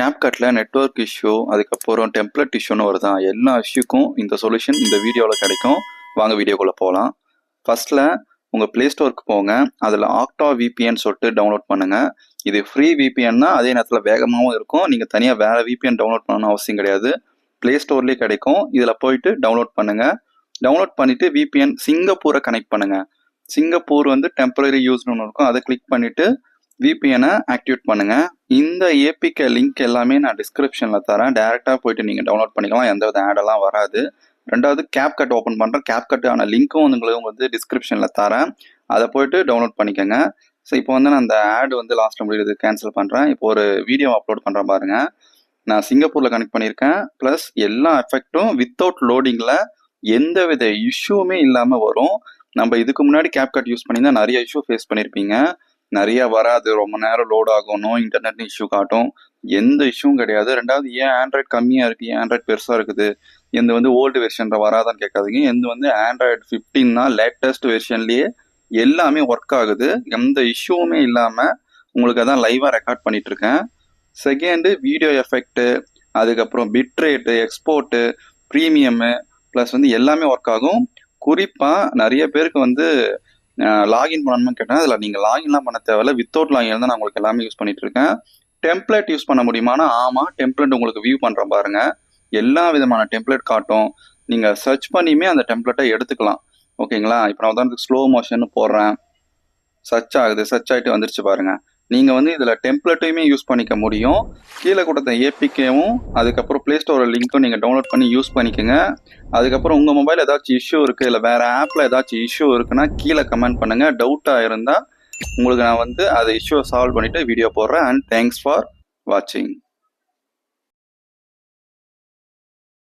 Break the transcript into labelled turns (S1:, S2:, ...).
S1: CapCutல network issue, அதுக்கப்புறம் template இஷ்யூன்னு வருதா, எல்லா இஷ்யூக்கும் இந்த சொல்யூஷன் இந்த வீடியோவில் கிடைக்கும். வாங்க வீடியோக்குள்ளே போகலாம். ஃபர்ஸ்ட்டில் உங்கள் ப்ளே ஸ்டோருக்கு போங்க. அதில் ஆக்டா விபிஎன் சொல்லிட்டு டவுன்லோட் பண்ணுங்கள். இது ஃப்ரீ விபிஎன் தான், அதே நேரத்தில் வேகமாகவும் இருக்கும். நீங்கள் தனியாக வேறு விபிஎன் டவுன்லோட் பண்ணணும்னு அவசியம் கிடையாது. ப்ளே ஸ்டோர்லேயே கிடைக்கும். இதில் போயிட்டு டவுன்லோட் பண்ணுங்கள். டவுன்லோட் பண்ணிவிட்டு விபிஎன் சிங்கப்பூரை கனெக்ட் பண்ணுங்கள். சிங்கப்பூர் டெம்பரரி யூஸ்னு ஒன்று இருக்கும், அதை கிளிக் பண்ணிவிட்டு விபிஎனை ஆக்டிவேட் பண்ணுங்கள். இந்த ஏபிகே லிங்க் எல்லாமே நான் டிஸ்கிரிப்ஷனில் தரேன். டேரெக்டாக போயிட்டு நீங்கள் டவுன்லோட் பண்ணிக்கலாம், எந்த வித ஆடெல்லாம் வராது. ரெண்டாவது CapCut ஓப்பன் பண்ணுறேன். CapCut-ஆன லிங்க்கும் உங்களுக்கு டிஸ்கிரிப்ஷனில் தரேன், அதை போயிட்டு டவுன்லோட் பண்ணிக்கோங்க. ஸோ இப்போ நான் அந்த ஆட் லாஸ்ட்டில் முடியுது கேன்சல் பண்ணுறேன். இப்போ ஒரு வீடியோ அப்லோட் பண்ணுறேன் பாருங்கள். நான் சிங்கப்பூரில் கனெக்ட் பண்ணியிருக்கேன். ப்ளஸ் எல்லா எஃபெக்ட்டும் வித்தவுட் லோடிங்கில் எந்த வித இஷ்யூவுமே இல்லாமல் வரும். நம்ம இதுக்கு முன்னாடி CapCut யூஸ் பண்ணியிருந்தால் நிறைய இஷ்யூ ஃபேஸ் பண்ணியிருப்பீங்க. நிறைய வராது, ரொம்ப நேரம் லோட் ஆகும், நோ இன்டர்நெட் இஷ்யூ காட்டும். எந்த இஷ்யூவும் கிடையாது. ரெண்டாவது, ஏன் ஆண்ட்ராய்ட் கம்மியாக இருக்குது, ஏன் ஆண்ட்ராய்ட் பெருசாக இருக்குது, எந்த ஓல்டு வெர்ஷனில் வராதான்னு கேட்காதீங்க. எந்த ஆண்ட்ராய்டு 15 லேட்டஸ்ட் வெர்ஷன்லேயே எல்லாமே ஒர்க் ஆகுது. எந்த இஷ்யூவுமே இல்லாமல் உங்களுக்கு அதான் லைவாக ரெக்கார்ட் பண்ணிட்டு இருக்கேன். செகண்டு, வீடியோ எஃபெக்ட்டு, அதுக்கப்புறம் bit rate, export, premium plus எல்லாமே ஒர்க் ஆகும். குறிப்பாக நிறைய பேருக்கு லாகின் பண்ணணும்னு கேட்டேன். அதில் நீங்கள் லாகின்லாம் பண்ண தேவையில்ல, வித்தவுட் லாகின் தான் நான் உங்களுக்கு எல்லாமே யூஸ் பண்ணிட்டு இருக்கேன். டெம்ப்ளேட் யூஸ் பண்ண முடியுமானா ஆமாம், டெம்ப்ளேட் உங்களுக்கு வியூ பண்ணுறேன் பாருங்கள். எல்லா விதமான டெம்ப்ளேட் காட்டும். நீங்கள் சர்ச் பண்ணியுமே அந்த டெம்ப்ளேட்டை எடுத்துக்கலாம். ஓகேங்களா? இப்போ நான் உதாரணத்துக்கு ஸ்லோ மோஷன் போடுறேன், சர்ச் ஆகுது, சர்ச் ஆகிட்டு வந்துருச்சு பாருங்கள். நீங்கள் இதில் டெம்ப்ளேட்டையுமே யூஸ் பண்ணிக்க முடியும். கீழே கொடுத்த ஏபிகேவும் அதுக்கப்புறம் ப்ளே ஸ்டோர் லிங்க்கும் நீங்கள் டவுன்லோட் பண்ணி யூஸ் பண்ணிக்கோங்க. அதுக்கப்புறம் உங்கள் மொபைல் ஏதாச்சும் இஷ்யூ இருக்குது, இல்லை வேறு ஆப்பில் ஏதாச்சும் இஷ்யூ இருக்குன்னா கீழே கமெண்ட் பண்ணுங்கள். டவுட்டாக இருந்தால் உங்களுக்கு நான் அதை இஷ்யூவை சால்வ் பண்ணிவிட்டு வீடியோ போடுறேன். அண்ட் தேங்க்ஸ் ஃபார் வாட்சிங்.